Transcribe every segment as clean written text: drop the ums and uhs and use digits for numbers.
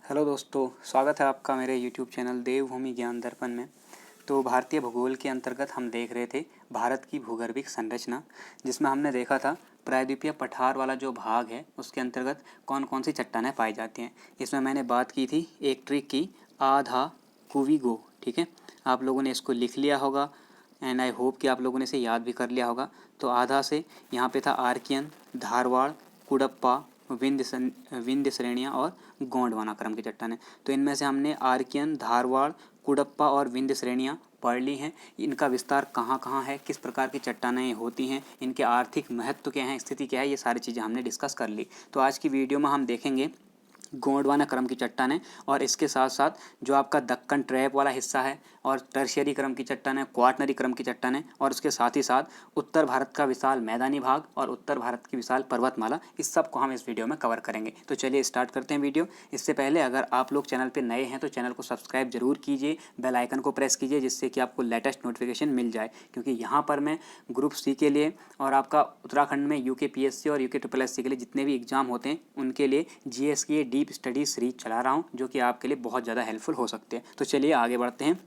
Hello दोस्तों, स्वागत है आपका मेरे यूट्यूब चैनल देवभूमि ज्ञान दर्पण में। तो भारतीय भूगोल के अंतर्गत हम देख रहे थे भारत की भूगर्भिक संरचना, जिसमें हमने देखा था प्रायद्वीपीय पठार वाला जो भाग है उसके अंतर्गत कौन कौन सी चट्टानें पाई जाती हैं। इसमें मैंने बात की थी एक ट्रिक की, आधा कुविगो। ठीक है, आप लोगों ने इसको लिख लिया होगा एंड आई होप कि आप लोगों ने इसे याद भी कर लिया होगा। तो आधा से यहाँ पे था आर्कियन, धारवाड़, कुडप्पा, विंध्य श्रेणियाँ और गोंडवाना क्रम की चट्टानें। तो इनमें से हमने आर्कियन, धारवाड़, कुडप्पा और विंध्य श्रेणियाँ पढ़ ली हैं। इनका विस्तार कहाँ कहाँ है, किस प्रकार की चट्टानें होती हैं, इनके आर्थिक महत्व क्या है, स्थिति क्या है, ये सारी चीज़ें हमने डिस्कस कर ली। तो आज की वीडियो में हम देखेंगे गोंडवाना क्रम की चट्टानें और इसके साथ साथ जो आपका दक्कन ट्रैप वाला हिस्सा है और टर्शियरी क्रम की चट्टानें, क्वाटरनरी क्रम की चट्टानें और उसके साथ ही साथ उत्तर भारत का विशाल मैदानी भाग और उत्तर भारत की विशाल पर्वतमाला, इस सब को हम इस वीडियो में कवर करेंगे। तो चलिए स्टार्ट करते हैं वीडियो। इससे पहले अगर आप लोग चैनल पर नए हैं तो चैनल को सब्सक्राइब जरूर कीजिए, बेल आइकन को प्रेस कीजिए, जिससे कि आपको लेटेस्ट नोटिफिकेशन मिल जाए। क्योंकि यहाँ पर मैं ग्रुप सी के लिए और आपका उत्तराखंड में यूके पीएससी और यूके ट्रिपल एससी के लिए जितने भी एग्जाम होते हैं उनके लिए जीएस की डीप स्टडी सीरीज चला रहा हूँ, जो कि आपके लिए बहुत ज़्यादा हेल्पफुल हो सकते हैं। तो चलिए आगे बढ़ते हैं।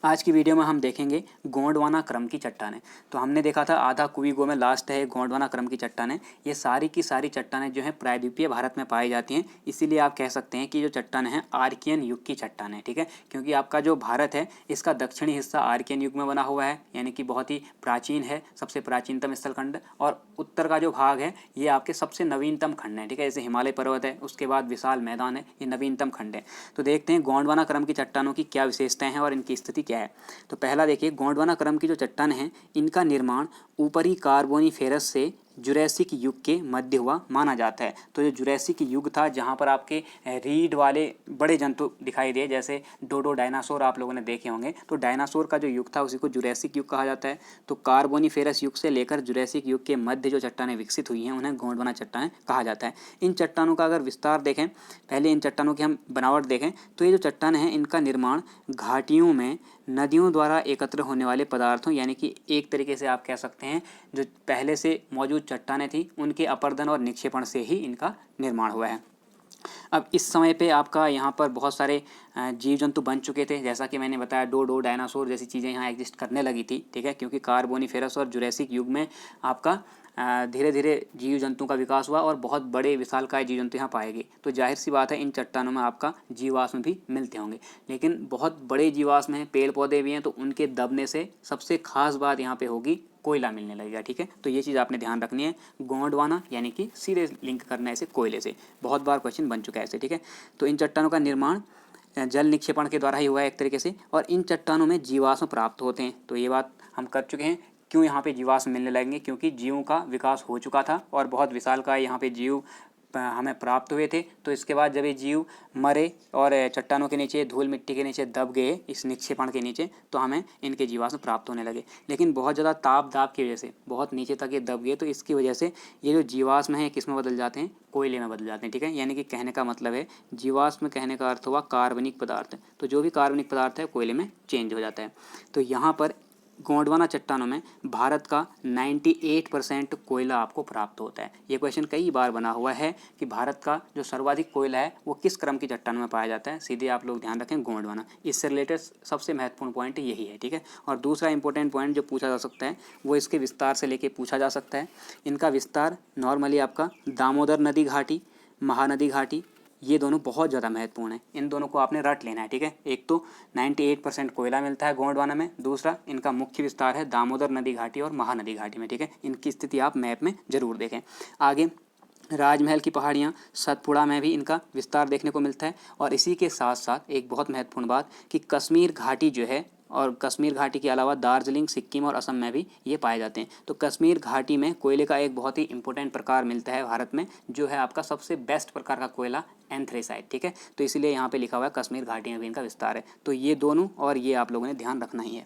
आज की वीडियो में हम देखेंगे गोंडवाना क्रम की चट्टानें। तो हमने देखा था आधा कुविगो में लास्ट है गोंडवाना क्रम की चट्टानें। ये सारी की सारी चट्टानें जो हैं प्रायद्वीपीय भारत में पाई जाती हैं, इसीलिए आप कह सकते हैं कि जो चट्टानें हैं आर्कियन युग की चट्टानें। ठीक है, क्योंकि आपका जो भारत है इसका दक्षिणी हिस्सा आर्कियन युग में बना हुआ है, यानी कि बहुत ही प्राचीन है, सबसे प्राचीनतम स्थलखंड। और उत्तर का जो भाग है ये आपके सबसे नवीनतम खंड है। ठीक है, जैसे हिमालय पर्वत है, उसके बाद विशाल मैदान है, ये नवीनतम खंड है। तो देखते हैं गोंडवाना क्रम की चट्टानों की क्या विशेषताएं हैं और इनकी स्थिति क्या है। तो पहला देखिए, गोंडवाना क्रम की जो चट्टान है इनका निर्माण ऊपरी कार्बोनिफेरस से जुरैसिक युग के मध्य हुआ माना जाता है। तो जो जुरैसिक युग था, जहाँ पर आपके रीढ़ वाले बड़े जंतु दिखाई दिए, जैसे डोडो डायनासोर आप लोगों ने देखे होंगे, तो डायनासोर का जो युग था उसी को जुरैसिक युग कहा जाता है। तो कार्बोनिफेरस युग से लेकर जुरैसिक युग के मध्य जो चट्टानें विकसित हुई हैं उन्हें गोंडवाना चट्टानें कहा जाता है। इन चट्टानों का अगर विस्तार देखें, पहले इन चट्टानों की हम बनावट देखें, तो ये जो चट्टानें हैं इनका निर्माण घाटियों में नदियों द्वारा एकत्र होने वाले पदार्थों, यानी कि एक तरीके से आप कह सकते हैं जो पहले से मौजूद चट्टानें थी उनके अपर्दन और निक्षेपण से ही इनका निर्माण हुआ है। अब इस समय पे आपका यहाँ पर बहुत सारे जीव जंतु बन चुके थे, जैसा कि मैंने बताया डोडो डायनासोर जैसी चीज़ें यहाँ एग्जिस्ट करने लगी थी। ठीक है, क्योंकि कार्बोनिफेरस और जुरैसिक युग में आपका धीरे धीरे जीव जंतु का विकास हुआ और बहुत बड़े विशालकाय जीव जंतु यहाँ पाए गए। तो जाहिर सी बात है इन चट्टानों में आपका जीवाश्म भी मिलते होंगे, लेकिन बहुत बड़े जीवाश्म हैं, पेड़ पौधे भी हैं, तो उनके दबने से सबसे खास बात यहाँ पे होगी कोयला मिलने लगेगा। ठीक है, तो ये चीज़ आपने ध्यान रखनी है। गोंडवाना यानी कि सीधे लिंक करना है इसे कोयले से, बहुत बार क्वेश्चन बन चुका है ऐसे। ठीक है, तो इन चट्टानों का निर्माण जल निक्षेपण के द्वारा ही हुआ है एक तरीके से, और इन चट्टानों में जीवाश्म प्राप्त होते हैं। तो ये बात हम कर चुके हैं। क्यों यहाँ पे जीवाश्म मिलने लगेंगे? क्योंकि जीवों का विकास हो चुका था और बहुत विशालकाय यहाँ पे जीव हमें प्राप्त हुए थे। तो इसके बाद जब ये जीव मरे और चट्टानों के नीचे, धूल मिट्टी के नीचे दब गए इस निक्षेपण के नीचे, तो हमें इनके जीवाश्म प्राप्त होने लगे। लेकिन बहुत ज़्यादा ताप दाब की वजह से बहुत नीचे तक ये दब गए, तो इसकी वजह से ये जो जीवाश्म हैं किस में बदल जाते हैं? कोयले में बदल जाते हैं। ठीक है, यानी कि कहने का मतलब है जीवाश्म कहने का अर्थ हुआ कार्बनिक पदार्थ। तो जो भी कार्बनिक पदार्थ है कोयले में चेंज हो जाता है। तो यहाँ पर गोंडवाना चट्टानों में भारत का 98% कोयला आपको प्राप्त होता है। ये क्वेश्चन कई बार बना हुआ है कि भारत का जो सर्वाधिक कोयला है वो किस क्रम की चट्टानों में पाया जाता है। सीधे आप लोग ध्यान रखें गोंडवाना, इससे रिलेटेड सबसे महत्वपूर्ण पॉइंट यही है। ठीक है, और दूसरा इंपॉर्टेंट पॉइंट जो पूछा जा सकता है वो इसके विस्तार से लेके पूछा जा सकता है। इनका विस्तार नॉर्मली आपका दामोदर नदी घाटी, महानदी घाटी, ये दोनों बहुत ज़्यादा महत्वपूर्ण है। इन दोनों को आपने रट लेना है। ठीक है, एक तो 98% कोयला मिलता है गोंडवाना में, दूसरा इनका मुख्य विस्तार है दामोदर नदी घाटी और महानदी घाटी में। ठीक है, इनकी स्थिति आप मैप में ज़रूर देखें। आगे राजमहल की पहाड़ियाँ, सतपुड़ा में भी इनका विस्तार देखने को मिलता है। और इसी के साथ साथ एक बहुत महत्वपूर्ण बात कि कश्मीर घाटी जो है, और कश्मीर घाटी के अलावा दार्जिलिंग, सिक्किम और असम में भी ये पाए जाते हैं। तो कश्मीर घाटी में कोयले का एक बहुत ही इंपॉर्टेंट प्रकार मिलता है भारत में, जो है आपका सबसे बेस्ट प्रकार का कोयला एंथ्रेसाइट। ठीक है, तो इसीलिए यहाँ पे लिखा हुआ है कश्मीर घाटी में भी इनका विस्तार है। तो ये दोनों और ये आप लोगों ने ध्यान रखना ही है।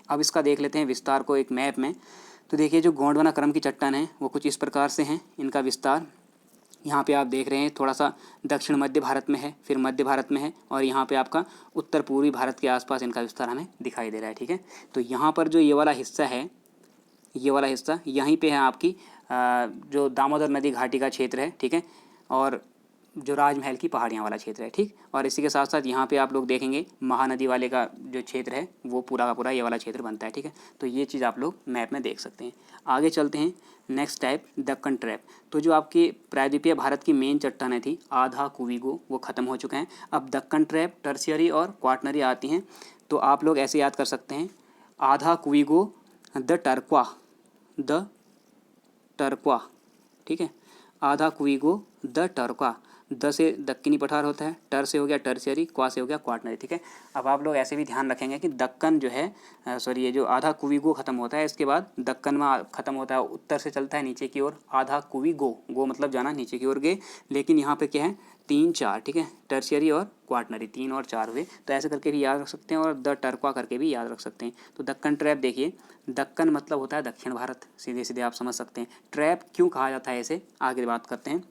अब इसका देख लेते हैं विस्तार को एक मैप में। तो देखिए जो गोंडवाना क्रम की चट्टान है वो कुछ इस प्रकार से हैं। इनका विस्तार यहाँ पे आप देख रहे हैं, थोड़ा सा दक्षिण मध्य भारत में है, फिर मध्य भारत में है, और यहाँ पे आपका उत्तर पूर्वी भारत के आसपास इनका विस्तार हमें दिखाई दे रहा है। ठीक है, तो यहाँ पर जो ये वाला हिस्सा है, ये वाला हिस्सा यहीं पे है आपकी जो दामोदर नदी घाटी का क्षेत्र है। ठीक है, और जो राजमहल की पहाड़ियाँ वाला क्षेत्र है, ठीक। और इसी के साथ साथ यहाँ पे आप लोग देखेंगे महानदी वाले का जो क्षेत्र है वो पूरा का पूरा ये वाला क्षेत्र बनता है, ठीक है। तो ये चीज़ आप लोग मैप में देख सकते हैं। आगे चलते हैं, नेक्स्ट टाइप दक्कन ट्रैप। तो जो आपकी प्रायद्वीपीय भारत की मेन चट्टानें थी आधा कुविगो, वो ख़त्म हो चुके हैं। अब दक्कन ट्रैप, टर्शियरी और क्वाटनरी आती हैं। तो आप लोग ऐसे याद कर सकते हैं, आधा कुविगो, द टर्क्वा, ठीक है। आधा कुविगो, द टर्क्वा, द से दक्कनी पठार होता है, टर से हो गया टर्शियरी, क्वा से हो गया क्वाटनरी, ठीक है। अब आप लोग ऐसे भी ध्यान रखेंगे कि दक्कन जो है सॉरी ये जो आधा कुविगो ख़त्म होता है, इसके बाद दक्कन में ख़त्म होता है, उत्तर से चलता है नीचे की ओर, आधा कुविगो, गो मतलब जाना, नीचे की ओर गए। लेकिन यहाँ पे क्या है, 3 4, ठीक है। टर्शियरी और क्वाटनरी 3 और 4 हुए, तो ऐसे करके भी याद रख सकते हैं और द टर्क्वा करके भी याद रख सकते हैं। तो दक्कन ट्रैप देखिए, दक्कन मतलब होता है दक्षिण भारत, सीधे सीधे आप समझ सकते हैं। ट्रैप क्यों कहा जाता है इसे, आगे बात करते हैं।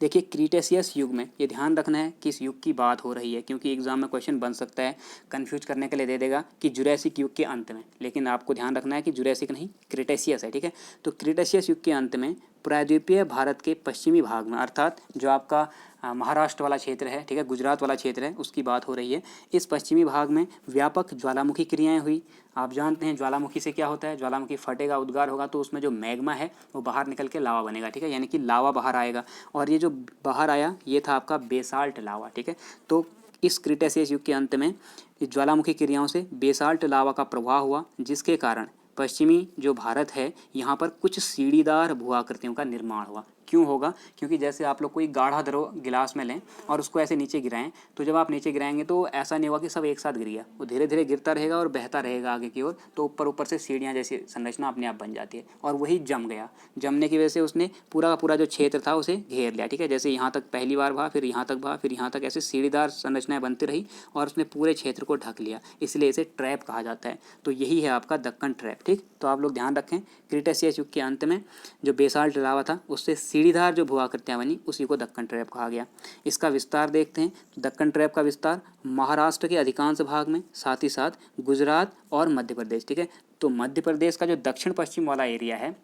देखिए क्रीटेशियस युग में, ये ध्यान रखना है किस युग की बात हो रही है, क्योंकि एग्जाम में क्वेश्चन बन सकता है, कंफ्यूज करने के लिए दे देगा कि जुरैसिक युग के अंत में, लेकिन आपको ध्यान रखना है कि जुरैसिक नहीं, क्रीटेशियस है, ठीक है। तो क्रीटेशियस युग के अंत में प्रायद्वीपीय भारत के पश्चिमी भाग में, अर्थात जो आपका महाराष्ट्र वाला क्षेत्र है, ठीक है, गुजरात वाला क्षेत्र है, उसकी बात हो रही है। इस पश्चिमी भाग में व्यापक ज्वालामुखी क्रियाएं हुई। आप जानते हैं ज्वालामुखी से क्या होता है, ज्वालामुखी फटेगा, उद्गार होगा, तो उसमें जो मैग्मा है वो बाहर निकल के लावा बनेगा, ठीक है, यानी कि लावा बाहर आएगा। और ये जो बाहर आया ये था आपका बेसाल्ट लावा, ठीक है। तो इस क्रीटेशियस युग के अंत में ज्वालामुखी क्रियाओं से बेसाल्ट लावा का प्रवाह हुआ, जिसके कारण पश्चिमी जो भारत है यहाँ पर कुछ सीढ़ीदार भू आकृतियों का निर्माण हुआ। क्यों होगा, क्योंकि जैसे आप लोग कोई गाढ़ा द्रव गिलास में लें और उसको ऐसे नीचे गिराएं, तो जब आप नीचे गिराएंगे तो ऐसा नहीं होगा कि सब एक साथ गिर गया, वो धीरे धीरे गिरता रहेगा और बहता रहेगा आगे की ओर, तो ऊपर ऊपर से सीढ़ियाँ जैसी संरचना अपने आप बन जाती है। और वही जम गया, जमने की वजह से उसने पूरा का पूरा जो क्षेत्र था उसे घेर लिया, ठीक है। जैसे यहाँ तक पहली बार बहा, फिर यहाँ तक बहा, फिर यहाँ तक, ऐसे सीढ़ीदार संरचनाएं बनती रही और उसने पूरे क्षेत्र को ढक लिया, इसलिए इसे ट्रैप कहा जाता है। तो यही है आपका दक्कन ट्रैप, ठीक। तो आप लोग ध्यान रखें, क्रीटेशियस युग के अंत में जो बेसाल्ट लावा था उससे सीढ़ीदार जो भू आकृतियाँ बनी उसी को दक्कन ट्रैप कहा गया। इसका विस्तार देखते हैं। दक्कन ट्रैप का विस्तार महाराष्ट्र के अधिकांश भाग में, साथ ही साथ गुजरात और मध्य प्रदेश, ठीक है। तो मध्य प्रदेश का जो दक्षिण पश्चिम वाला एरिया है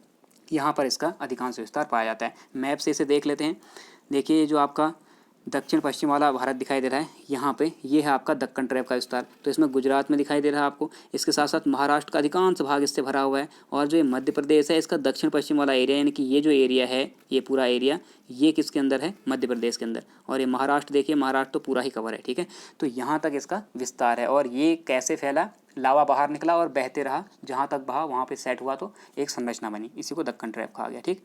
यहाँ पर इसका अधिकांश विस्तार पाया जाता है। मैप से इसे देख लेते हैं। देखिए ये जो आपका दक्षिण पश्चिम वाला भारत दिखाई दे रहा है, यहाँ पे ये है आपका दक्कन ट्रैप का विस्तार। तो इसमें गुजरात में दिखाई दे रहा है आपको, इसके साथ साथ महाराष्ट्र का अधिकांश भाग इससे भरा हुआ है। और जो ये मध्य प्रदेश है इसका दक्षिण पश्चिम वाला एरिया, यानी कि ये जो एरिया है, ये पूरा एरिया, ये किसके अंदर है, मध्य प्रदेश के अंदर। और ये महाराष्ट्र देखिए, महाराष्ट्र तो पूरा ही कवर है, ठीक है। तो यहाँ तक इसका विस्तार है। और ये कैसे फैला, लावा बाहर निकला और बहते रहा, जहाँ तक बहा वहाँ पे सेट हुआ तो एक संरचना बनी, इसी को दक्कन ट्रैप कहा गया, ठीक।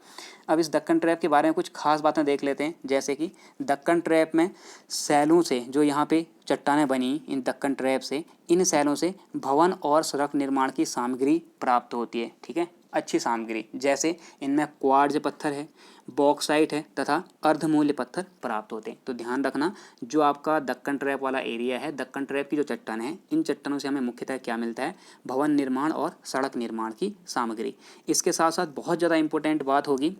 अब इस दक्कन ट्रैप के बारे में कुछ खास बातें देख लेते हैं, जैसे कि दक्कन ट्रैप में सैलों से, जो यहाँ पे चट्टानें बनी इन दक्कन ट्रैप से, इन सैलों से भवन और सड़क निर्माण की सामग्री प्राप्त होती है, ठीक है, अच्छी सामग्री। जैसे इनमें क्वार्ट्ज पत्थर है, बॉक्साइट है तथा अर्धमूल्य पत्थर प्राप्त होते हैं। तो ध्यान रखना, जो आपका दक्कन ट्रैप वाला एरिया है, दक्कन ट्रैप की जो चट्टानें हैं, इन चट्टानों से हमें मुख्यतः क्या मिलता है, भवन निर्माण और सड़क निर्माण की सामग्री। इसके साथ साथ बहुत ज़्यादा इंपॉर्टेंट बात होगी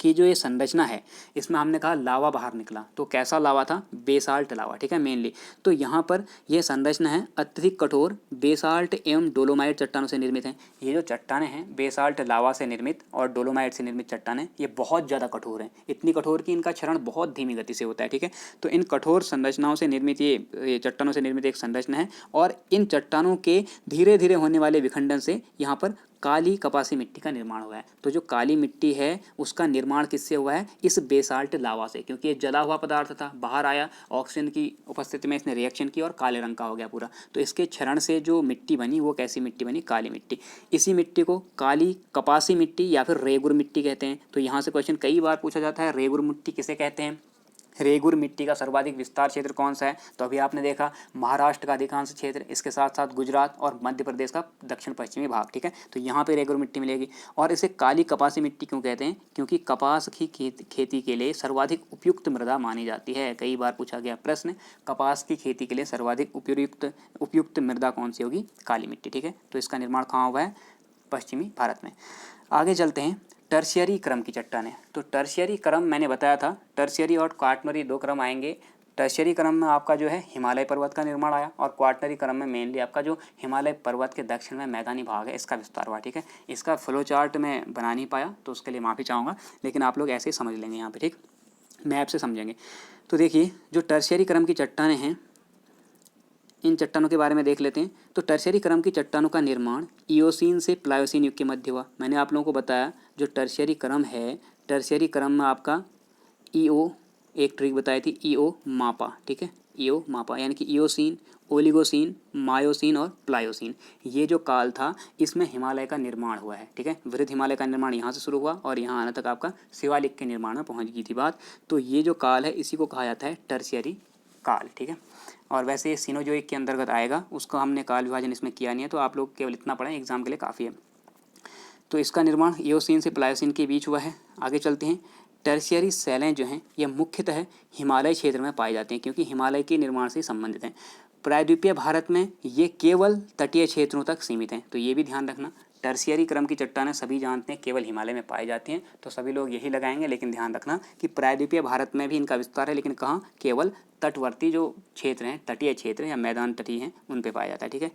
कि जो ये संरचना है इसमें हमने कहा लावा बाहर निकला, तो कैसा लावा था, बेसाल्ट लावा, ठीक है, मेनली। तो यहाँ पर यह संरचना है अत्यधिक कठोर बेसाल्ट एवं डोलोमाइट चट्टानों से निर्मित है। ये जो चट्टानें हैं बेसाल्ट लावा से निर्मित और डोलोमाइट से निर्मित चट्टानें, ये बहुत ज़्यादा कठोर हैं, इतनी कठोर कि इनका क्षरण बहुत धीमी गति से होता है, ठीक है। तो इन कठोर संरचनाओं से निर्मित ये चट्टानों से निर्मित एक संरचना है। और इन चट्टानों के धीरे धीरे होने वाले विखंडन से यहाँ पर काली कपासी मिट्टी का निर्माण हुआ है। तो जो काली मिट्टी है उसका निर्माण किससे हुआ है, इस बेसाल्ट लावा से, क्योंकि ये जला हुआ पदार्थ था, बाहर आया, ऑक्सीजन की उपस्थिति में इसने रिएक्शन की और काले रंग का हो गया पूरा। तो इसके क्षरण से जो मिट्टी बनी वो कैसी मिट्टी बनी, काली मिट्टी। इसी मिट्टी को काली कपासी मिट्टी या फिर रेगुर मिट्टी कहते हैं। तो यहाँ से क्वेश्चन कई बार पूछा जाता है, रेगुर मिट्टी किसे कहते हैं, रेगुर मिट्टी का सर्वाधिक विस्तार क्षेत्र कौन सा है, तो अभी आपने देखा महाराष्ट्र का अधिकांश क्षेत्र, इसके साथ साथ गुजरात और मध्य प्रदेश का दक्षिण पश्चिमी भाग, ठीक है। तो यहाँ पे रेगुर मिट्टी मिलेगी। और इसे काली कपासी मिट्टी क्यों कहते हैं, क्योंकि कपास की खेती के लिए सर्वाधिक उपयुक्त मृदा मानी जाती है। कई बार पूछा गया प्रश्न, कपास की खेती के लिए सर्वाधिक उपयुक्त मृदा कौन सी होगी, काली मिट्टी, ठीक है। तो इसका निर्माण कहाँ हुआ है, पश्चिमी भारत में। आगे चलते हैं, टर्शियरी क्रम की चट्टानें। तो टर्शियरी क्रम मैंने बताया था, टर्शियरी और क्वाटरनरी दो क्रम आएंगे। टर्शियरी क्रम में आपका जो है हिमालय पर्वत का निर्माण आया, और क्वाटरनरी क्रम में मेनली आपका जो हिमालय पर्वत के दक्षिण में मैदानी भाग है इसका विस्तार हुआ, ठीक है। इसका फ्लो चार्ट मैं बना नहीं पाया तो उसके लिए माफ़ी चाहूँगा, लेकिन आप लोग ऐसे ही समझ लेंगे यहाँ पे, ठीक, मैप से समझेंगे। तो देखिए जो टर्शियरी क्रम की चट्टानें हैं, इन चट्टानों के बारे में देख लेते हैं। तो टर्शियरी क्रम की चट्टानों का निर्माण इयोसीन से प्लायोसीन युग के मध्य हुआ। मैंने आप लोगों को बताया जो टर्शियरी क्रम है, टर्शियरी क्रम में आपका ईओ, एक ट्रिक बताई थी, ईओ मापा, ठीक है, ईओ मापा, यानी कि इयोसीन, ओलिगोसीन, मायोसीन और प्लायोसीन, ये जो काल था इसमें हिमालय का निर्माण हुआ है, ठीक है। वृहद हिमालय का निर्माण यहाँ से शुरू हुआ और यहाँ आने तक आपका शिवालिक के निर्माण में पहुँच गई थी बात। तो ये जो काल है इसी को कहा जाता है टर्शियरी काल, ठीक है। और वैसे ये सीनोजोइक के अंतर्गत आएगा, उसको हमने काल विभाजन इसमें किया नहीं है, तो आप लोग केवल इतना पढ़ें, एग्जाम के लिए काफ़ी है। तो इसका निर्माण इयोसीन से प्लायोसीन के बीच हुआ है। आगे चलते हैं। टर्शियरी शैलें जो हैं ये मुख्यतः हिमालय क्षेत्र में पाई जाती हैं, क्योंकि हिमालय के निर्माण से संबंधित हैं। प्रायद्वीपीय भारत में ये केवल तटीय क्षेत्रों तक सीमित हैं, तो ये भी ध्यान रखना। टर्शियरी क्रम की चट्टानें सभी जानते हैं केवल हिमालय में पाई जाती हैं, तो सभी लोग यही लगाएंगे, लेकिन ध्यान रखना कि प्रायद्वीपीय भारत में भी इनका विस्तार है, लेकिन कहाँ, केवल तटवर्ती जो क्षेत्र हैं, तटीय क्षेत्र या मैदान तटीय हैं, उन पे पाया जाता है, ठीक है।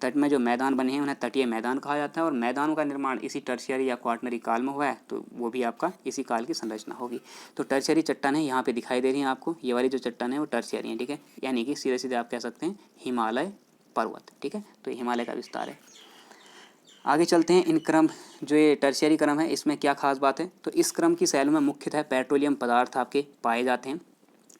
तट में जो मैदान बने हैं उन्हें तटीय मैदान कहा जाता है, और मैदानों का निर्माण इसी टर्शियरी या क्वाटरनरी काल में हुआ है, तो वो भी आपका इसी काल की संरचना होगी। तो टर्शियरी चट्टानें यहाँ पे दिखाई दे रही हैं आपको, ये वाली जो चट्टानें हैं वो टर्शियरी हैं, ठीक है, यानी कि सीधे सीधे आप कह सकते हैं हिमालय पर्वत, ठीक है। तो ये हिमालय का विस्तार है। आगे चलते हैं। इन क्रम, जो ये टर्शियरी क्रम है, इसमें क्या खास बात है, तो इस क्रम की शैलों में मुख्यतः पेट्रोलियम पदार्थ आपके पाए जाते हैं,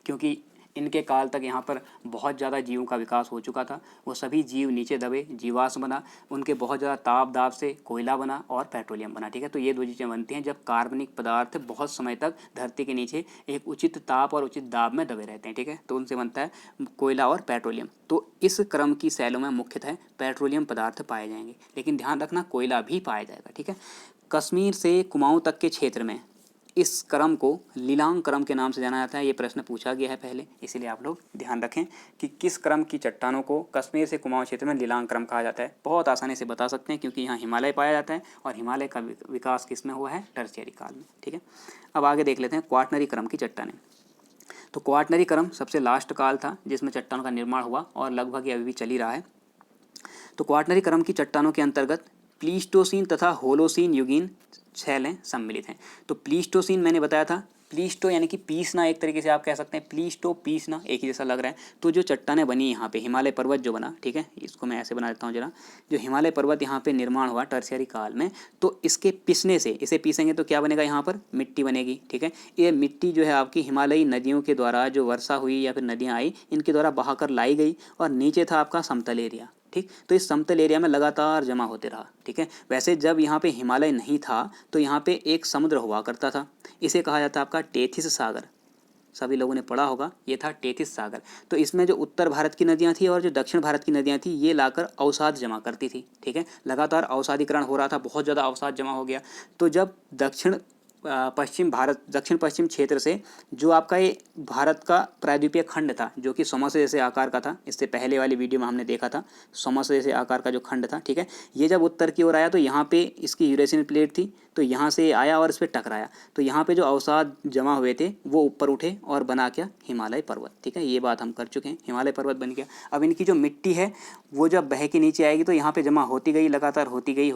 क्योंकि इनके काल तक यहाँ पर बहुत ज़्यादा जीवों का विकास हो चुका था। वो सभी जीव नीचे दबे, जीवाश्म बना, उनके बहुत ज़्यादा ताप दाब से कोयला बना और पेट्रोलियम बना, ठीक है। तो ये दो चीज़ें बनती हैं जब कार्बनिक पदार्थ बहुत समय तक धरती के नीचे एक उचित ताप और उचित दाब में दबे रहते हैं, ठीक है, तो उनसे बनता है कोयला और पेट्रोलियम। तो इस क्रम की शैलों में मुख्यतः पेट्रोलियम पदार्थ पाए जाएंगे, लेकिन ध्यान रखना कोयला भी पाया जाएगा, ठीक है। कश्मीर से कुमाऊँ तक के क्षेत्र में इस क्रम को लीलांग क्रम के नाम से जाना जाता है। ये प्रश्न पूछा गया है पहले, इसीलिए आप लोग ध्यान रखें कि किस क्रम की चट्टानों को कश्मीर से कुमाऊँ क्षेत्र में लीलांग क्रम कहा जाता है। बहुत आसानी से बता सकते हैं, क्योंकि यहाँ हिमालय पाया जाता है और हिमालय का विकास किस में हुआ है, टर्शियरी काल में, ठीक है। अब आगे देख लेते हैं क्वाटरनरी क्रम की चट्टानें। तो क्वाटरनरी क्रम सबसे लास्ट काल था जिसमें चट्टानों का निर्माण हुआ, और लगभग ये अभी भी चल ही रहा है। तो क्वाटरनरी क्रम की चट्टानों के अंतर्गत प्लीस्टोसीन तथा होलोसीन युगीन शैलें सम्मिलित हैं। तो प्लीस्टोसीन मैंने बताया था, प्लीस्टो यानी कि पीसना, एक तरीके से आप कह सकते हैं, प्लीस्टो पीसना, एक ही जैसा लग रहा है। तो जो चट्टानें बनी यहाँ पे, हिमालय पर्वत जो बना, ठीक है, इसको मैं ऐसे बना देता हूँ जरा, जो हिमालय पर्वत यहाँ पे निर्माण हुआ टर्शियरी काल में, तो इसके पिसने से, इसे पीसेंगे तो क्या बनेगा, यहाँ पर मिट्टी बनेगी, ठीक है। ये मिट्टी जो है आपकी हिमालयी नदियों के द्वारा, जो वर्षा हुई या फिर नदियाँ आई, इनके द्वारा बहाकर लाई गई, और नीचे था आपका समतल एरिया, ठीक। तो इस समतल एरिया में लगातार जमा होते रहा, ठीक है। वैसे जब यहाँ पे हिमालय नहीं था तो यहाँ पे एक समुद्र हुआ करता था, इसे कहा जाता है आपका टेथिस सागर। सभी लोगों ने पढ़ा होगा, ये था टेथिस सागर। तो इसमें जो उत्तर भारत की नदियाँ थी और जो दक्षिण भारत की नदियाँ थी, ये लाकर अवसाद जमा करती थी, ठीक है। लगातार अवसादीकरण हो रहा था, बहुत ज़्यादा अवसाद जमा हो गया। तो जब दक्षिण पश्चिम क्षेत्र से जो आपका ये भारत का प्रायद्वीपीय खंड था, जो कि समोसे जैसे आकार का था, इससे पहले वाली वीडियो में हमने देखा था समोसे जैसे आकार का जो खंड था, ठीक है, ये जब उत्तर की ओर आया तो यहाँ पे इसकी यूरेशियन प्लेट थी, तो यहाँ से आया और इस पर टकराया, तो यहाँ पे जो अवसाद जमा हुए थे वो ऊपर उठे और बना क्या, हिमालय पर्वत, ठीक है। ये बात हम कर चुके हैं, हिमालय पर्वत बन गया। अब इनकी जो मिट्टी है वो जब बह के नीचे आएगी तो यहाँ पे जमा होती गई, लगातार होती गई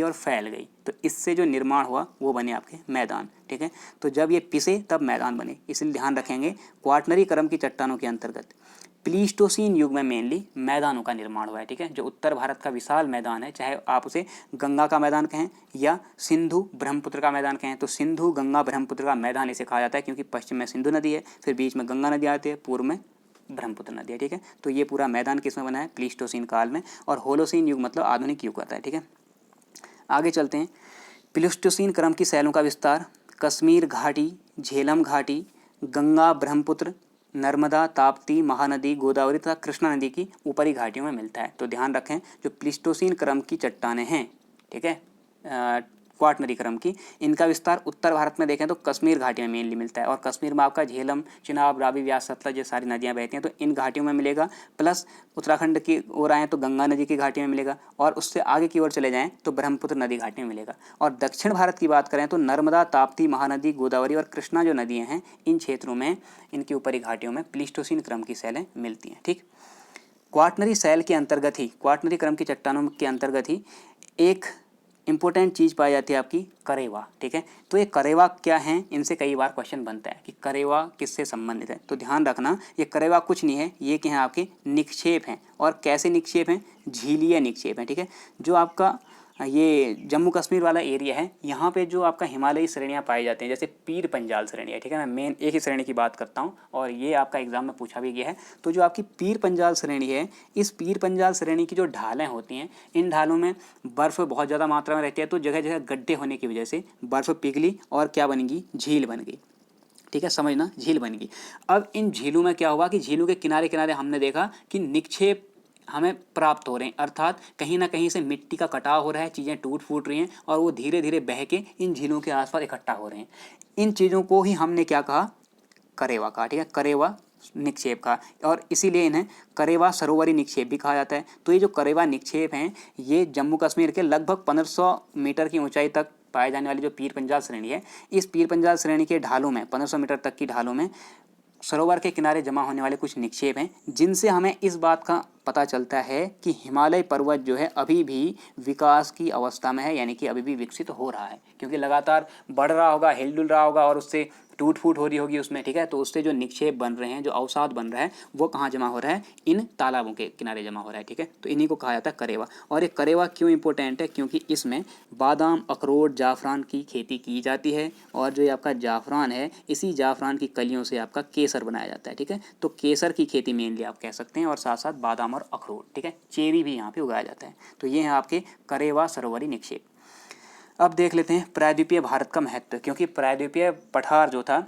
और फैल गई, तो इससे जो निर्माण हुआ वो बने आपके मैदान, ठीक है। तो जब ये पिसे तब मैदान बने, इसलिए ध्यान रखेंगे क्वाटरनरी क्रम की चट्टानों के अंतर्गत प्लीस्टोसीन युग में मेनली मैदानों का निर्माण हुआ है, ठीक है। जो उत्तर भारत का विशाल मैदान है, चाहे आप उसे गंगा का मैदान कहें या सिंधु ब्रह्मपुत्र का मैदान कहें, तो सिंधु गंगा ब्रह्मपुत्र का मैदान इसे कहा जाता है, क्योंकि पश्चिम में सिंधु नदी है, फिर बीच में गंगा नदी आती है, पूर्व में ब्रह्मपुत्र नदी है, ठीक है। तो ये पूरा मैदान किस में बना है, प्लीस्टोसीन काल में। और होलोसीन युग मतलब आधुनिक युग आता है, ठीक है। आगे चलते हैं। प्लीस्टोसीन क्रम की शैलों का विस्तार कश्मीर घाटी, झेलम घाटी, गंगा ब्रह्मपुत्र, नर्मदा, ताप्ती, महानदी, गोदावरी तथा कृष्णा नदी की ऊपरी घाटियों में मिलता है। तो ध्यान रखें, जो प्लीस्टोसीन क्रम की चट्टानें हैं, ठीक है, क्वाटरनरी क्रम की, इनका विस्तार उत्तर भारत में देखें तो कश्मीर घाटी में मेनली मिलता है, और कश्मीर में आपका झेलम, चिनाब, रावी, व्यास, सतलज, ये सारी नदियाँ बहती हैं, तो इन घाटियों में मिलेगा। प्लस उत्तराखंड की ओर आएँ तो गंगा नदी की घाटी में मिलेगा, और उससे आगे की ओर चले जाएँ तो ब्रह्मपुत्र नदी घाटी में मिलेगा। और दक्षिण भारत की बात करें तो नर्मदा, ताप्ती, महानदी, गोदावरी और कृष्णा जो नदियाँ हैं, इन क्षेत्रों में, इनकी ऊपरी घाटियों में प्लीस्टोसीन क्रम की शैलें मिलती हैं, ठीक। क्वाटरनरी शैल के अंतर्गत ही, क्वाटरनरी क्रम की चट्टानों के अंतर्गत ही एक इंपॉर्टेंट चीज़ पाई जाती है आपकी करेवा, ठीक है। तो ये करेवा क्या है, इनसे कई बार क्वेश्चन बनता है कि करेवा किससे संबंधित है। तो ध्यान रखना, ये करेवा कुछ नहीं है, ये क्या है आपके निक्षेप हैं। और कैसे निक्षेप हैं, झीलीय निक्षेप हैं, ठीक है। जो आपका ये जम्मू कश्मीर वाला एरिया है, यहाँ पे जो आपका हिमालयी श्रेणियाँ पाई जाती हैं, जैसे पीर पंजाल श्रेणी है, ठीक है। मैं मेन एक ही श्रेणी की बात करता हूँ और ये आपका एग्जाम में पूछा भी गया है। तो जो आपकी पीर पंजाल श्रेणी है, इस पीर पंजाल श्रेणी की जो ढालें होती हैं, इन ढालों में बर्फ़ बहुत ज़्यादा मात्रा में रहती है। तो जगह जगह गड्ढे होने की वजह से बर्फ़ पिघली और क्या बनेगी, झील बन गई, ठीक है, समझना, झील बन गई। अब इन झीलों में क्या हुआ कि झीलों के किनारे किनारे हमने देखा कि निक्षेप हमें प्राप्त हो रहे हैं, अर्थात कहीं ना कहीं से मिट्टी का कटाव हो रहा है, चीज़ें टूट फूट रही हैं और वो धीरे धीरे बह के इन झीलों के आसपास इकट्ठा हो रहे हैं। इन चीज़ों को ही हमने क्या कहा, करेवा कहा, ठीक है, करेवा निक्षेप का। और इसीलिए इन्हें करेवा सरोवरी निक्षेप भी कहा जाता है। तो ये जो करेवा निक्षेप हैं, ये जम्मू कश्मीर के लगभग 1500 मीटर की ऊंचाई तक पाए जाने वाली जो पीर पंजाल श्रेणी है, इस पीर पंजाल श्रेणी के ढालों में 1500 मीटर तक की ढालों में सरोवर के किनारे जमा होने वाले कुछ निक्षेप हैं, जिनसे हमें इस बात का पता चलता है कि हिमालय पर्वत जो है अभी भी विकास की अवस्था में है, यानी कि अभी भी विकसित हो रहा है, क्योंकि लगातार बढ़ रहा होगा, हिलडुल रहा होगा और उससे टूट फूट हो रही होगी उसमें, ठीक है। तो उससे जो निक्षेप बन रहे हैं, जो अवसाद बन रहा है, वो कहाँ जमा हो रहा है, इन तालाबों के किनारे जमा हो रहा है, ठीक है। तो इन्हीं को कहा जाता है करेवा। और ये करेवा क्यों इंपॉर्टेंट है, क्योंकि इसमें बादाम, अखरोट, जाफरान की खेती की जाती है। और जो ये आपका जाफरान है, इसी जाफरान की कलियों से आपका केसर बनाया जाता है, ठीक है। तो केसर की खेती मेनली आप कह सकते हैं, और साथ साथ बादाम और अखरोट, ठीक है, चेरी भी यहाँ पे उगाया जाता है। तो ये है आपके करेवा सरोवरी निक्षेप। अब देख लेते हैं प्रायद्वीपीय भारत का महत्व, क्योंकि प्रायद्वीपीय पठार जो था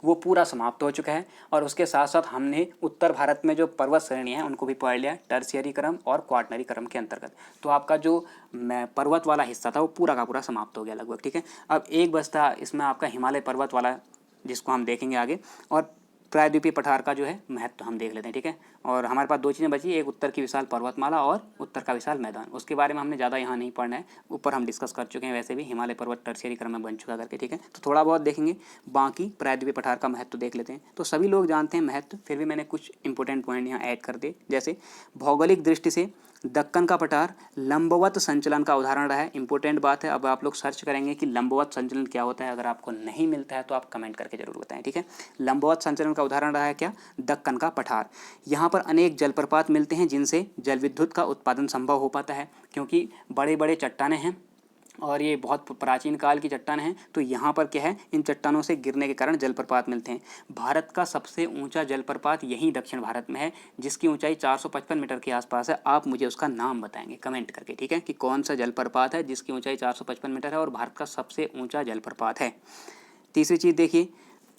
वो पूरा समाप्त हो चुका है। और उसके साथ साथ हमने उत्तर भारत में जो पर्वत श्रेणियाँ हैं उनको भी पढ़ लिया, टर्शियरी क्रम और क्वाटरनरी क्रम के अंतर्गत। तो आपका जो पर्वत वाला हिस्सा था वो पूरा का पूरा समाप्त हो गया लगभग, ठीक है। अब एक बचता इसमें आपका हिमालय पर्वत वाला, जिसको हम देखेंगे आगे। और प्रायद्वीपीय पठार का जो है महत्व हम देख लेते हैं, ठीक है। और हमारे पास दो चीज़ें बची, एक उत्तर की विशाल पर्वतमाला और उत्तर का विशाल मैदान। उसके बारे में हमने ज़्यादा यहाँ नहीं पढ़ना है, ऊपर हम डिस्कस कर चुके हैं वैसे भी, हिमालय पर्वत टर्शियरी क्रम में बन चुका करके, ठीक है। तो थोड़ा बहुत देखेंगे, बाकी प्रायद्वीपीय पठार का महत्व देख लेते हैं। तो सभी लोग जानते हैं महत्व, फिर भी मैंने कुछ इंपॉर्टेंट पॉइंट यहाँ ऐड कर दिए। जैसे भौगोलिक दृष्टि से दक्कन का पठार लंबवत संचलन का उदाहरण रहा है। इंपॉर्टेंट बात है, अब आप लोग सर्च करेंगे कि लंबवत संचलन क्या होता है। अगर आपको नहीं मिलता है तो आप कमेंट करके जरूर बताएं, ठीक है। लंबवत संचलन का उदाहरण रहा है क्या, दक्कन का पठार। यहाँ पर अनेक जलप्रपात मिलते हैं जिनसे जल विद्युत का उत्पादन संभव हो पाता है, क्योंकि बड़े बड़े चट्टानें हैं और ये बहुत प्राचीन काल की चट्टान हैं। तो यहाँ पर क्या है, इन चट्टानों से गिरने के कारण जलप्रपात मिलते हैं। भारत का सबसे ऊंचा जलप्रपात यहीं दक्षिण भारत में है, जिसकी ऊंचाई 455 मीटर के आसपास है। आप मुझे उसका नाम बताएंगे कमेंट करके, ठीक है, कि कौन सा जलप्रपात है जिसकी ऊंचाई 455 मीटर है और भारत का सबसे ऊँचा जलप्रपात है। तीसरी चीज़ देखिए,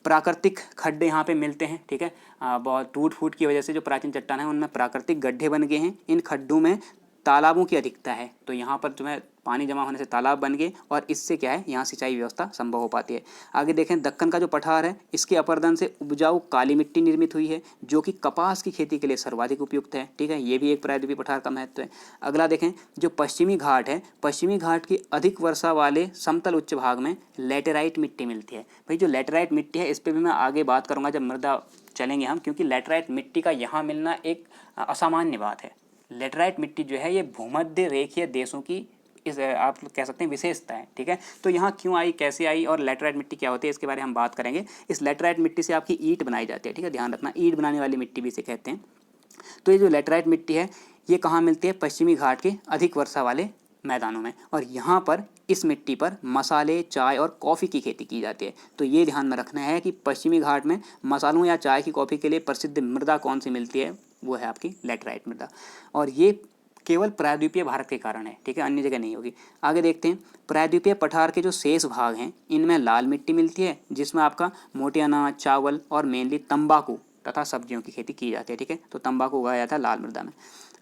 प्राकृतिक खड्डे यहाँ पे मिलते हैं, ठीक है। बहुत टूट फूट की वजह से जो प्राचीन चट्टान है उनमें प्राकृतिक गड्ढे बन गए हैं। इन खड्डों में तालाबों की अधिकता है, तो यहाँ पर जो है पानी जमा होने से तालाब बन गए और इससे क्या है, यहाँ सिंचाई व्यवस्था संभव हो पाती है। आगे देखें, दक्कन का जो पठार है, इसके अपरदन से उपजाऊ काली मिट्टी निर्मित हुई है, जो कि कपास की खेती के लिए सर्वाधिक उपयुक्त है, ठीक है। ये भी एक प्रायद्वीपीय पठार का महत्व है। अगला देखें, जो पश्चिमी घाट है, पश्चिमी घाट की अधिक वर्षा वाले समतल उच्च भाग में लेटेराइट मिट्टी मिलती है। भाई जो लेटेराइट मिट्टी है, इस पर भी मैं आगे बात करूँगा जब मृदा चलेंगे हम, क्योंकि लेटेराइट मिट्टी का यहाँ मिलना एक असामान्य बात है। लेटेराइट मिट्टी जो है ये भूमध्य रेखीय देशों की इस आप कह सकते हैं विशेषता है, ठीक है। तो यहाँ क्यों आई, कैसे आई और लेटेराइट मिट्टी क्या होती है, इसके बारे में हम बात करेंगे। इस लेटेराइट मिट्टी से आपकी ईंट बनाई जाती है, ठीक है, ध्यान रखना, ईंट बनाने वाली मिट्टी भी इसे कहते हैं। तो ये जो लेटेराइट मिट्टी है ये कहाँ मिलती है, पश्चिमी घाट के अधिक वर्षा वाले मैदानों में। और यहाँ पर इस मिट्टी पर मसाले, चाय और कॉफ़ी की खेती की जाती है। तो ये ध्यान में रखना है कि पश्चिमी घाट में मसालों या चाय की कॉफ़ी के लिए प्रसिद्ध मृदा कौन सी मिलती है, वो है आपकी लेटेराइट मृदा। और ये केवल प्रायद्वीपीय भारत के कारण है, ठीक है, अन्य जगह नहीं होगी। आगे देखते हैं, प्रायद्वीपीय पठार के जो शेष भाग हैं इनमें लाल मिट्टी मिलती है, जिसमें आपका मोटे अनाज, चावल और मेनली तंबाकू तथा सब्जियों की खेती की जाती है, ठीक है। तो तंबाकू उगाया जाता है लाल मृदा में।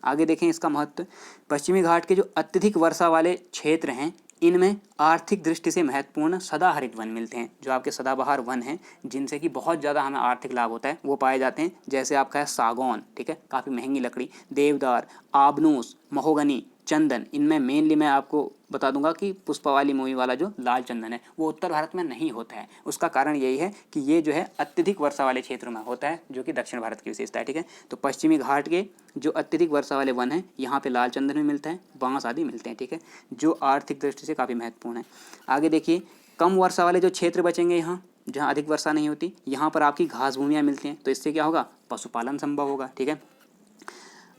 आगे देखें इसका महत्व, पश्चिमी घाट के जो अत्यधिक वर्षा वाले क्षेत्र हैं इनमें आर्थिक दृष्टि से महत्वपूर्ण सदाहरित वन मिलते हैं। जो आपके सदाबहार वन हैं जिनसे कि बहुत ज़्यादा हमें आर्थिक लाभ होता है, वो पाए जाते हैं। जैसे आपका है सागौन, ठीक है, काफ़ी महंगी लकड़ी, देवदार, आबनूस, महोगनी, चंदन, इनमें मेनली मैं आपको बता दूंगा कि पुष्पा वाली मूवी वाला जो लाल चंदन है वो उत्तर भारत में नहीं होता है। उसका कारण यही है कि ये जो है अत्यधिक वर्षा वाले क्षेत्रों में होता है, जो कि दक्षिण भारत की विशेषता है। ठीक है, तो पश्चिमी घाट के जो अत्यधिक वर्षा वाले वन हैं यहाँ पे लाल चंदन भी मिलता है, बांस आदि मिलते हैं। ठीक है, जो आर्थिक दृष्टि से काफ़ी महत्वपूर्ण है। आगे देखिए, कम वर्षा वाले जो क्षेत्र बचेंगे यहाँ जहाँ अधिक वर्षा नहीं होती, यहाँ पर आपकी घास भूमियाँ मिलती हैं, तो इससे क्या होगा, पशुपालन संभव होगा। ठीक है,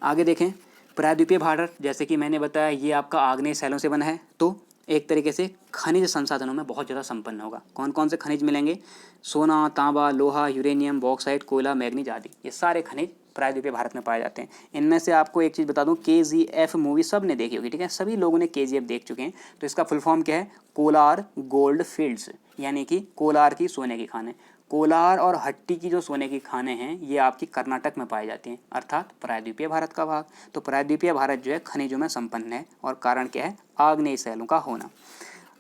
आगे देखें, प्रायद्वीपीय भारत जैसे कि मैंने बताया ये आपका आग्नेय शैलों से बना है, तो एक तरीके से खनिज संसाधनों में बहुत ज़्यादा संपन्न होगा। कौन कौन से खनिज मिलेंगे, सोना, तांबा, लोहा, यूरेनियम, बॉक्साइट, कोयला, मैग्नीज आदि, ये सारे खनिज प्रायद्वीपीय भारत में पाए जाते हैं। इनमें से आपको एक चीज़ बता दूं, KGF मूवी सब ने देखी होगी। ठीक है, सभी लोगों ने KGF देख चुके हैं। तो इसका फुल फॉर्म क्या है, कोलार गोल्ड फील्ड्स, यानी कि कोलार की सोने की खानें। कोलार और हट्टी की जो सोने की खानें हैं ये आपकी कर्नाटक में पाई जाती हैं, अर्थात प्रायद्वीपीय भारत का भाग। तो प्रायद्वीपीय भारत जो है खनिजों में संपन्न है, और कारण क्या है, आग्नेय शैलों का होना।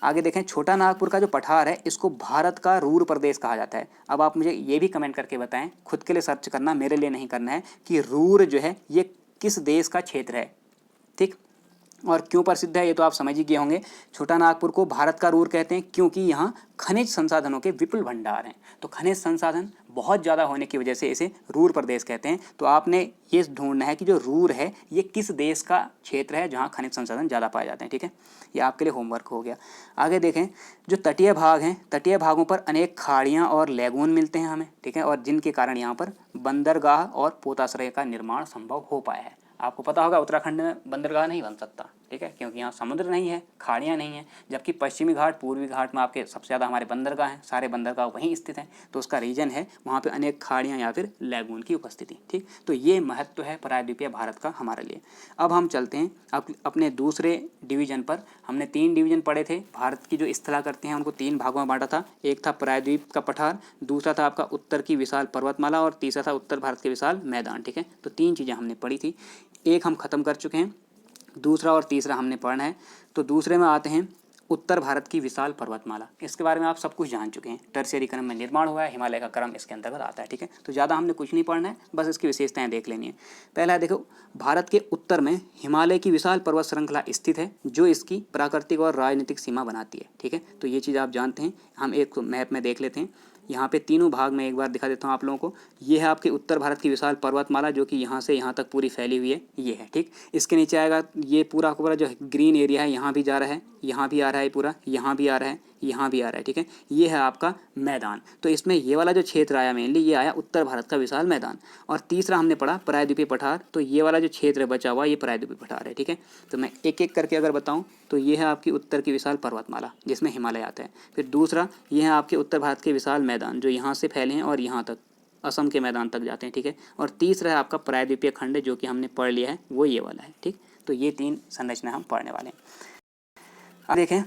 आगे देखें, छोटा नागपुर का जो पठार है इसको भारत का रूर प्रदेश कहा जाता है। अब आप मुझे ये भी कमेंट करके बताएं, खुद के लिए सर्च करना, मेरे लिए नहीं करना है, कि रूर जो है ये किस देश का क्षेत्र है। ठीक, और क्यों प्रसिद्ध है ये तो आप समझ ही गए होंगे। छोटा नागपुर को भारत का रूर कहते हैं क्योंकि यहाँ खनिज संसाधनों के विपुल भंडार हैं। तो खनिज संसाधन बहुत ज़्यादा होने की वजह से इसे रूर प्रदेश कहते हैं। तो आपने ये ढूंढना है कि जो रूर है ये किस देश का क्षेत्र है जहाँ खनिज संसाधन ज़्यादा पाए जाते हैं। ठीक है, ये आपके लिए होमवर्क हो गया। आगे देखें, जो तटीय भाग हैं, तटीय भागों पर अनेक खाड़ियाँ और लैगून मिलते हैं हमें। ठीक है, और जिनके कारण यहाँ पर बंदरगाह और पोताश्रय का निर्माण संभव हो पाया है। आपको पता होगा उत्तराखंड में बंदरगाह नहीं बन सकता, ठीक है, क्योंकि यहाँ समुद्र नहीं है, खाड़ियाँ नहीं हैं, जबकि पश्चिमी घाट, पूर्वी घाट में आपके सबसे ज़्यादा हमारे बंदरगाह हैं, सारे बंदरगाह वहीं स्थित हैं। तो उसका रीज़न है वहाँ पे अनेक खाड़ियाँ या फिर लैगून की उपस्थिति। ठीक, तो ये महत्व है प्रायद्वीपीय भारत का हमारे लिए। अब हम चलते हैं अपने दूसरे डिवीजन पर। हमने 3 डिवीजन पढ़े थे, भारत की जो स्थलाकृति हैं उनको 3 भागों में बांटा था। एक था प्रायद्वीप का पठार, दूसरा था आपका उत्तर की विशाल पर्वतमाला, और तीसरा था उत्तर भारत के विशाल मैदान। ठीक है, तो 3 चीज़ें हमने पढ़ी थी, एक हम खत्म कर चुके हैं, दूसरा और तीसरा हमने पढ़ना है। तो दूसरे में आते हैं उत्तर भारत की विशाल पर्वतमाला। इसके बारे में आप सब कुछ जान चुके हैं, टर्शियरी क्रम में निर्माण हुआ है, हिमालय का क्रम इसके अंतर्गत आता है। ठीक है, तो ज़्यादा हमने कुछ नहीं पढ़ना है, बस इसकी विशेषताएं देख लेनी है। पहला देखो, भारत के उत्तर में हिमालय की विशाल पर्वत श्रृंखला स्थित है जो इसकी प्राकृतिक और राजनीतिक सीमा बनाती है। ठीक है, तो ये चीज़ आप जानते हैं। हम एक मैप में देख लेते हैं, यहाँ पे तीनों भाग में एक बार दिखा देता हूँ आप लोगों को। ये है आपके उत्तर भारत की विशाल पर्वतमाला जो कि यहाँ से यहाँ तक पूरी फैली हुई है, ये है। ठीक, इसके नीचे आएगा ये पूरा का पूरा जो ग्रीन एरिया है, यहाँ भी जा रहा है, यहाँ भी आ रहा है पूरा, यहाँ भी आ रहा है, यहाँ भी आ रहा है। ठीक है, ये है आपका मैदान। तो इसमें ये वाला जो क्षेत्र आया मेनली ये आया उत्तर भारत का विशाल मैदान। और तीसरा हमने पढ़ा प्रायद्वीपीय पठार, तो ये वाला जो क्षेत्र बचा हुआ ये प्रायद्वीपीय पठार है। ठीक है, तो मैं एक एक करके अगर बताऊँ तो ये है आपकी उत्तर की विशाल पर्वतमाला जिसमें हिमालय आता है। फिर दूसरा ये है आपके उत्तर भारत के विशाल मैदान जो यहाँ से फैले हैं और यहाँ तक असम के मैदान तक जाते हैं। ठीक है, और तीसरा है आपका प्रायद्वीपीय खंड जो कि हमने पढ़ लिया है, वो ये वाला है। ठीक, तो ये 3 संरचना हम पढ़ने वाले हैं। अब देखें,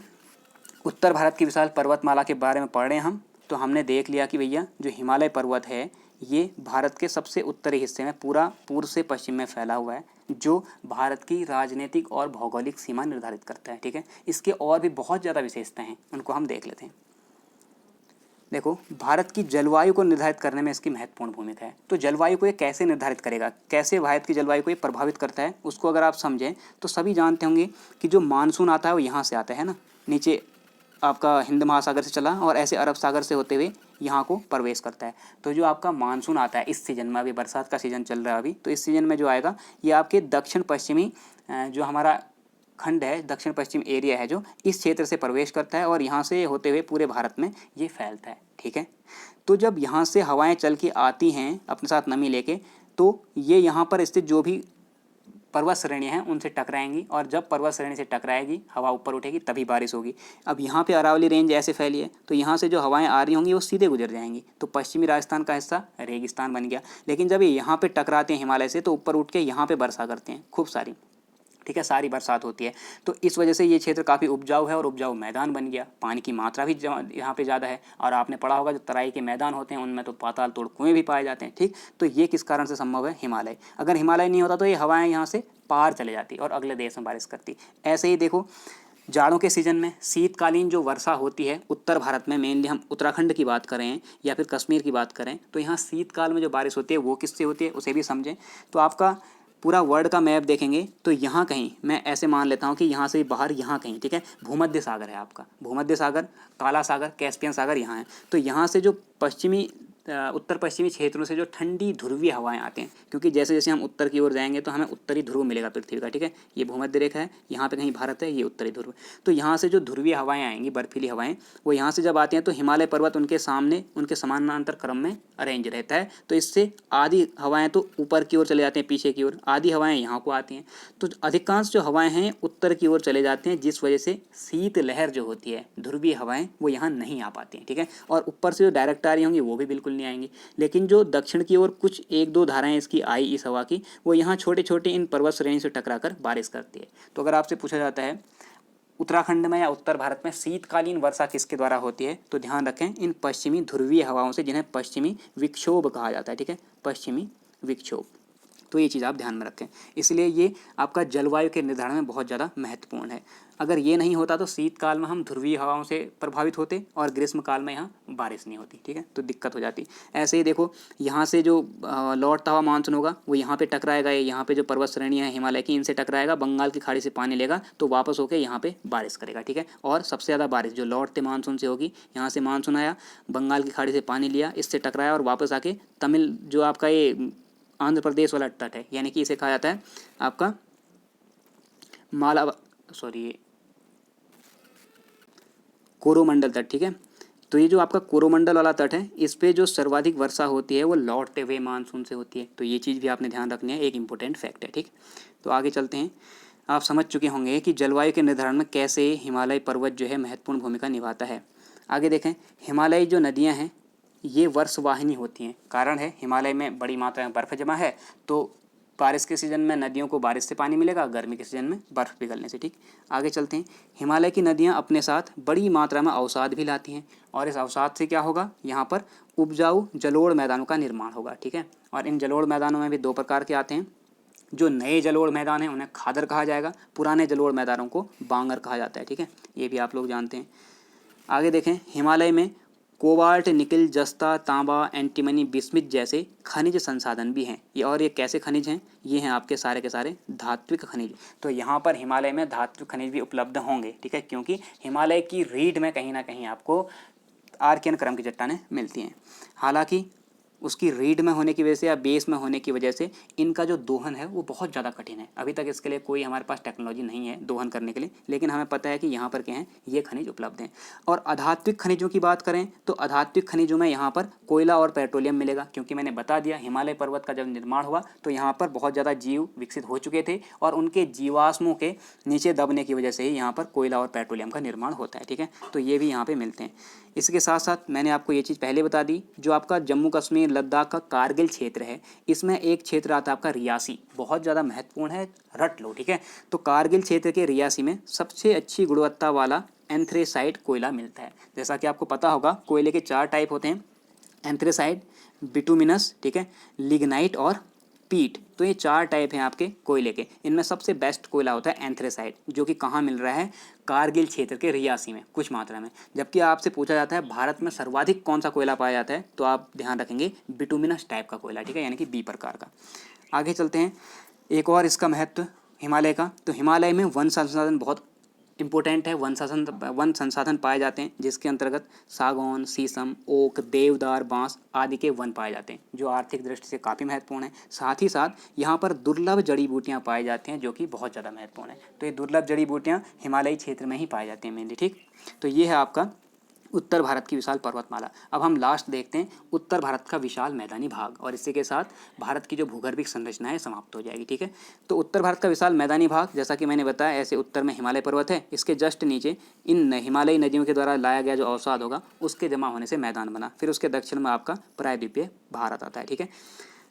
उत्तर भारत की विशाल पर्वतमाला के बारे में पढ़ रहे हैं हम। तो हमने देख लिया कि भैया जो हिमालय पर्वत है ये भारत के सबसे उत्तरी हिस्से में पूरा पूर्व से पश्चिम में फैला हुआ है, जो भारत की राजनीतिक और भौगोलिक सीमा निर्धारित करता है। ठीक है, इसके और भी बहुत ज़्यादा विशेषताएं हैं, उनको हम देख लेते हैं। देखो, भारत की जलवायु को निर्धारित करने में इसकी महत्वपूर्ण भूमिका है। तो जलवायु को ये कैसे निर्धारित करेगा, कैसे भारत की जलवायु को ये प्रभावित करता है, उसको अगर आप समझें तो सभी जानते होंगे कि जो मानसून आता है वो यहाँ से आता है ना, नीचे आपका हिंद महासागर से चला और ऐसे अरब सागर से होते हुए यहाँ को प्रवेश करता है। तो जो आपका मानसून आता है इस सीज़न में, अभी बरसात का सीज़न चल रहा है अभी, तो इस सीज़न में जो आएगा ये आपके दक्षिण पश्चिमी जो हमारा खंड है, दक्षिण पश्चिम एरिया है, जो इस क्षेत्र से प्रवेश करता है और यहाँ से होते हुए पूरे भारत में ये फैलता है। ठीक है, तो जब यहाँ से हवाएं चल के आती हैं अपने साथ नमी लेके, तो ये यहाँ पर स्थित जो भी पर्वत श्रेणियाँ हैं उनसे टकराएंगी, और जब पर्वत श्रेणी से टकराएगी हवा ऊपर उठेगी तभी बारिश होगी। अब यहाँ पे अरावली रेंज ऐसे फैली है, तो यहाँ से जो हवाएं आ रही होंगी वो सीधे गुजर जाएंगी, तो पश्चिमी राजस्थान का हिस्सा रेगिस्तान बन गया। लेकिन जब ये यहाँ पे टकराते हैं हिमालय से, तो ऊपर उठ के यहाँ पे वर्षा करते हैं खूब सारी। ठीक है, सारी बरसात होती है, तो इस वजह से ये क्षेत्र काफ़ी उपजाऊ है और उपजाऊ मैदान बन गया। पानी की मात्रा भी यहाँ पे ज़्यादा है, और आपने पढ़ा होगा जो तराई के मैदान होते हैं उनमें तो पाताल तोड़ कुएँ भी पाए जाते हैं। ठीक, तो ये किस कारण से संभव है, हिमालय। अगर हिमालय नहीं होता तो ये हवाएं यहाँ से पार चले जाती और अगले देश में बारिश करती। ऐसे ही देखो, जाड़ों के सीज़न में शीतकालीन जो वर्षा होती है उत्तर भारत में, मेनली हम उत्तराखंड की बात करें या फिर कश्मीर की बात करें, तो यहाँ शीतकाल में जो बारिश होती है वो किससे होती है उसे भी समझें। तो आपका पूरा वर्ल्ड का मैप देखेंगे तो यहाँ कहीं मैं ऐसे मान लेता हूँ कि यहाँ से बाहर यहाँ कहीं, ठीक है, भूमध्य सागर है आपका, भूमध्य सागर, काला सागर, कैस्पियन सागर यहाँ है। तो यहाँ से जो पश्चिमी उत्तर पश्चिमी क्षेत्रों से जो ठंडी ध्रुवीय हवाएं आते हैं, क्योंकि जैसे जैसे हम उत्तर की ओर जाएंगे तो हमें उत्तरी ध्रुव मिलेगा पृथ्वी का, ठीक है, ये भूमध्य रेखा है, यहाँ पे कहीं भारत है, ये उत्तरी ध्रुव। तो यहाँ से जो ध्रुवीय हवाएं आएंगी, बर्फीली हवाएं, वो यहाँ से जब आती हैं तो हिमालय पर्वत उनके सामने उनके समानांतर क्रम में अरेंज रहता है। तो इससे आधी हवाएं तो ऊपर की ओर चले जाते हैं, पीछे की ओर, आधी हवाएं यहाँ को आती हैं। तो अधिकांश जो हवाएं हैं उत्तर की ओर चले जाते हैं, जिस वजह से शीत लहर जो होती है, ध्रुवीय हवाएं, वो यहाँ नहीं आ पाती हैं, ठीक है। और ऊपर से जो डायरेक्ट आ रही होंगी वो भी बिल्कुल नहीं आएंगी। लेकिन जो दक्षिण की ओर कुछ एक दो धाराएं इसकी आई इस हवा की, वो यहाँ छोटे छोटे इन पर्वत श्रेणी से टकराकर बारिश करती है। तो अगर आपसे पूछा जाता है उत्तराखंड में या उत्तर भारत में शीतकालीन वर्षा किसके द्वारा होती है, तो ध्यान रखें इन पश्चिमी ध्रुवीय हवाओं से, जिन्हें पश्चिमी विक्षोभ कहा जाता है, ठीक है, पश्चिमी विक्षोभ। तो ये चीज़ आप ध्यान में रखें। इसलिए ये आपका जलवायु के निर्धारण में बहुत ज़्यादा महत्वपूर्ण है। अगर ये नहीं होता तो शीतकाल में हम ध्रुवीय हवाओं से प्रभावित होते और ग्रीष्मकाल में यहाँ बारिश नहीं होती, ठीक है, तो दिक्कत हो जाती। ऐसे ही देखो यहाँ से जो लौटता हुआ मानसून होगा वो यहाँ पे टकराएगा, यहाँ पे जो पर्वत श्रेणियाँ हैं हिमालय की, इनसे टकराएगा, बंगाल की खाड़ी से पानी लेगा तो वापस होकर यहाँ पे बारिश करेगा, ठीक है। और सबसे ज़्यादा बारिश जो लौटते मानसून से होगी, यहाँ से मानसून आया, बंगाल की खाड़ी से पानी लिया, इससे टकराया और वापस आके तमिल जो आपका ये आंध्र प्रदेश वाला तट है, यानी कि इसे कहा जाता है आपका कोरोमंडल तट, ठीक है। तो ये जो आपका कोरोमंडल वाला तट है, इस पे जो सर्वाधिक वर्षा होती है वो लौटते हुए मानसून से होती है। तो ये चीज़ भी आपने ध्यान रखनी है, एक इंपॉर्टेंट फैक्ट है, ठीक। तो आगे चलते हैं। आप समझ चुके होंगे कि जलवायु के निर्धारण में कैसे हिमालय पर्वत जो है महत्वपूर्ण भूमिका निभाता है। आगे देखें, हिमालयी जो नदियाँ हैं ये वर्षवाहिनी होती हैं। कारण है हिमालय में बड़ी मात्रा में बर्फ़ जमा है, तो बारिश के सीज़न में नदियों को बारिश से पानी मिलेगा, गर्मी के सीज़न में बर्फ़ पिघलने से, ठीक। आगे चलते हैं। हिमालय की नदियाँ अपने साथ बड़ी मात्रा में अवसाद भी लाती हैं, और इस अवसाद से क्या होगा, यहाँ पर उपजाऊ जलोढ़ मैदानों का निर्माण होगा, ठीक है। और इन जलोढ़ मैदानों में भी दो प्रकार के आते हैं। जो नए जलोढ़ मैदान हैं उन्हें खादर कहा जाएगा, पुराने जलोढ़ मैदानों को बांगर कहा जाता है, ठीक है, ये भी आप लोग जानते हैं। आगे देखें, हिमालय में कोबाल्ट, निकल, जस्ता, तांबा, एंटीमनी, बिस्मिथ जैसे खनिज संसाधन भी हैं। ये और ये कैसे खनिज हैं, ये हैं आपके सारे के सारे धात्विक खनिज। तो यहाँ पर हिमालय में धात्विक खनिज भी उपलब्ध होंगे, ठीक है, क्योंकि हिमालय की रीढ़ में कहीं ना कहीं आपको आर्कियन क्रम की चट्टानें मिलती हैं। हालांकि उसकी रीढ़ में होने की वजह से या बेस में होने की वजह से इनका जो दोहन है वो बहुत ज़्यादा कठिन है। अभी तक इसके लिए कोई हमारे पास टेक्नोलॉजी नहीं है दोहन करने के लिए, लेकिन हमें पता है कि यहाँ पर क्या है, ये खनिज उपलब्ध हैं। और अधात्विक खनिजों की बात करें तो अधात्विक खनिजों में यहाँ पर कोयला और पेट्रोलियम मिलेगा, क्योंकि मैंने बता दिया हिमालय पर्वत का जब निर्माण हुआ तो यहाँ पर बहुत ज़्यादा जीव विकसित हो चुके थे, और उनके जीवाश्मों के नीचे दबने की वजह से ही यहाँ पर कोयला और पेट्रोलियम का निर्माण होता है, ठीक है। तो ये भी यहाँ पर मिलते हैं। इसके साथ साथ मैंने आपको ये चीज़ पहले बता दी, जो आपका जम्मू कश्मीर लद्दाख का कारगिल क्षेत्र है, इसमें एक क्षेत्र आता है आपका रियासी, बहुत ज़्यादा महत्वपूर्ण है, रट लो, ठीक है। तो कारगिल क्षेत्र के रियासी में सबसे अच्छी गुणवत्ता वाला एंथ्रेसाइट कोयला मिलता है। जैसा कि आपको पता होगा कोयले के 4 टाइप होते हैं, एंथ्रेसाइट, बिटुमिनस, ठीक है, लिग्नाइट और पीट। तो ये 4 टाइप हैं आपके कोयले के। इनमें सबसे बेस्ट कोयला होता है एंथ्रेसाइट, जो कि कहाँ मिल रहा है, कारगिल क्षेत्र के रियासी में कुछ मात्रा में। जबकि आपसे पूछा जाता है भारत में सर्वाधिक कौन सा कोयला पाया जाता है, तो आप ध्यान रखेंगे बिटुमिनस टाइप का कोयला, ठीक है, यानी कि बी प्रकार का। आगे चलते हैं। एक और इसका महत्व हिमालय का, तो हिमालय में वन संसाधन बहुत इम्पोर्टेंट है। वन संसाधन पाए जाते हैं, जिसके अंतर्गत सागौन, शीशम, ओक, देवदार, बांस आदि के वन पाए जाते हैं, जो आर्थिक दृष्टि से काफ़ी महत्वपूर्ण है। साथ ही साथ यहाँ पर दुर्लभ जड़ी बूटियाँ पाई जाती हैं, जो कि बहुत ज़्यादा महत्वपूर्ण है। तो ये दुर्लभ जड़ी बूटियाँ हिमालयी क्षेत्र में ही पाई जाती हैं मेनली, ठीक। तो ये है आपका उत्तर भारत की विशाल पर्वतमाला। अब हम लास्ट देखते हैं उत्तर भारत का विशाल मैदानी भाग, और इसी के साथ भारत की जो भूगर्भिक संरचना है समाप्त हो जाएगी, ठीक है। तो उत्तर भारत का विशाल मैदानी भाग, जैसा कि मैंने बताया, ऐसे उत्तर में हिमालय पर्वत है, इसके जस्ट नीचे इन हिमालयी नदियों के द्वारा लाया गया जो अवसाद होगा उसके जमा होने से मैदान बना, फिर उसके दक्षिण में आपका प्रायद्वीपीय भारत आता है, ठीक है।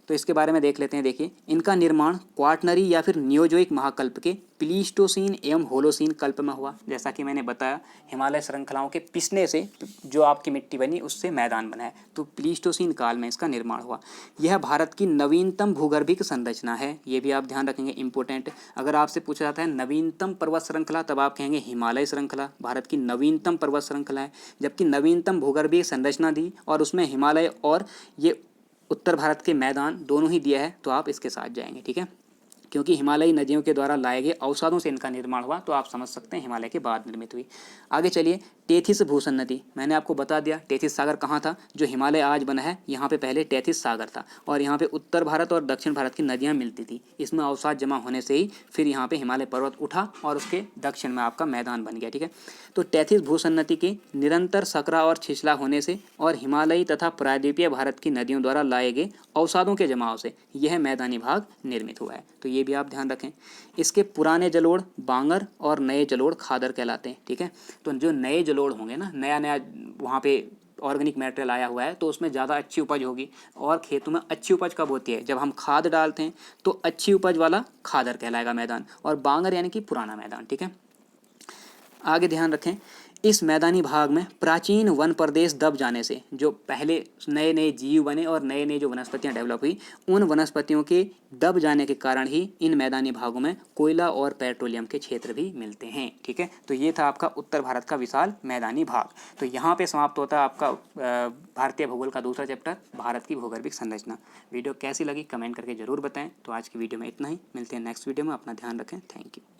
तो इसके बारे में देख लेते हैं। देखिए, इनका निर्माण क्वाटरनरी या फिर नियोजोइक महाकल्प के प्लीस्टोसीन एवं होलोसीन कल्प में हुआ। जैसा कि मैंने बताया, हिमालय श्रृंखलाओं के पिसने से जो आपकी मिट्टी बनी उससे मैदान बना है, तो प्लीस्टोसीन काल में इसका निर्माण हुआ। यह भारत की नवीनतम भूगर्भिक संरचना है, ये भी आप ध्यान रखेंगे, इंपॉर्टेंट। अगर आपसे पूछा जाता है नवीनतम पर्वत श्रृंखला, तब आप कहेंगे हिमालय श्रृंखला भारत की नवीनतम पर्वत श्रृंखला है। जबकि नवीनतम भूगर्भिक संरचना दी और उसमें हिमालय और ये उत्तर भारत के मैदान दोनों ही दिया है, तो आप इसके साथ जाएंगे, ठीक है। क्योंकि हिमालयी नदियों के द्वारा लाए गए अवसादों से इनका निर्माण हुआ, तो आप समझ सकते हैं हिमालय के बाद निर्मित हुई। आगे चलिए, टेथिस भूषण नदी, मैंने आपको बता दिया टेथिस सागर कहाँ था। जो हिमालय आज बना है यहाँ पे पहले टेथिस सागर था, और यहाँ पे उत्तर भारत और दक्षिण भारत की नदियाँ मिलती थी। इसमें अवसाद जमा होने से ही फिर यहाँ पे हिमालय पर्वत उठा और उसके दक्षिण में आपका मैदान बन गया। ठीक है, तो टेथिस भूषण नदी के निरंतर सकरा और छिछला होने से और हिमालयी तथा प्रायद्वीपीय भारत की नदियों द्वारा लाए गए अवसादों के जमाव से यह मैदानी भाग निर्मित हुआ है। तो ये भी आप ध्यान रखें। इसके पुराने जलोढ़ बांगर और नए जलोढ़ खादर कहलाते हैं। ठीक है, तो जो नए जलोढ़ होंगे ना, नया नया वहाँ पे ऑर्गेनिक मटेरियल आया हुआ है, तो उसमें ज़्यादा अच्छी उपज होगी। और खेतों में अच्छी उपज कब होती है? जब हम खाद डालते हैं, तो अच्छी उपज वाला खादर कहलाएगा मैदान, और बांगर यानी कि पुराना मैदान। ठीक है, आगे ध्यान रखें, इस मैदानी भाग में प्राचीन वन प्रदेश दब जाने से जो पहले नए नए जीव बने और नए नए जो वनस्पतियां डेवलप हुई, उन वनस्पतियों के दब जाने के कारण ही इन मैदानी भागों में कोयला और पेट्रोलियम के क्षेत्र भी मिलते हैं। ठीक है, तो ये था आपका उत्तर भारत का विशाल मैदानी भाग। तो यहाँ पे समाप्त होता है आपका भारतीय भूगोल का दूसरा चैप्टर, भारत की भूगर्भिक संरचना। वीडियो कैसी लगी कमेंट करके ज़रूर बताएं। तो आज की वीडियो में इतना ही, मिलते हैं नेक्स्ट वीडियो में। अपना ध्यान रखें, थैंक यू।